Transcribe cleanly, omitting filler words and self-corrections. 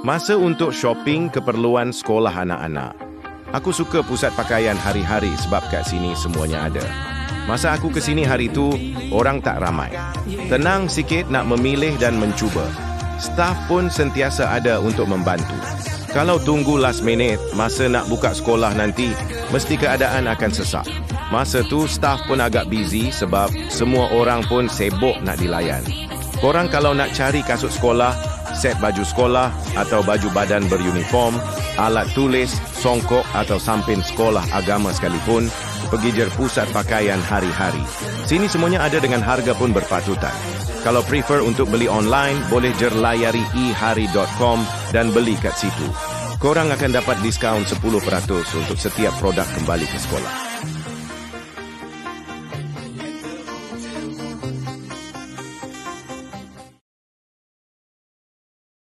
Masa untuk shopping keperluan sekolah anak-anak. Aku suka pusat pakaian hari-hari sebab kat sini semuanya ada. Masa aku ke sini hari tu, orang tak ramai. Tenang sikit nak memilih dan mencuba. Staf pun sentiasa ada untuk membantu. Kalau tunggu last minute, masa nak buka sekolah nanti, mesti keadaan akan sesak. Masa tu, staf pun agak busy sebab semua orang pun sibuk nak dilayan. Korang kalau nak cari kasut sekolah, set baju sekolah atau baju badan beruniform, alat tulis, songkok atau sampin sekolah agama sekalipun, pergi je pusat pakaian hari-hari. Sini semuanya ada dengan harga pun berpatutan. Kalau prefer untuk beli online, boleh je layari ehari.com dan beli kat situ. Korang akan dapat diskaun 10% untuk setiap produk kembali ke sekolah.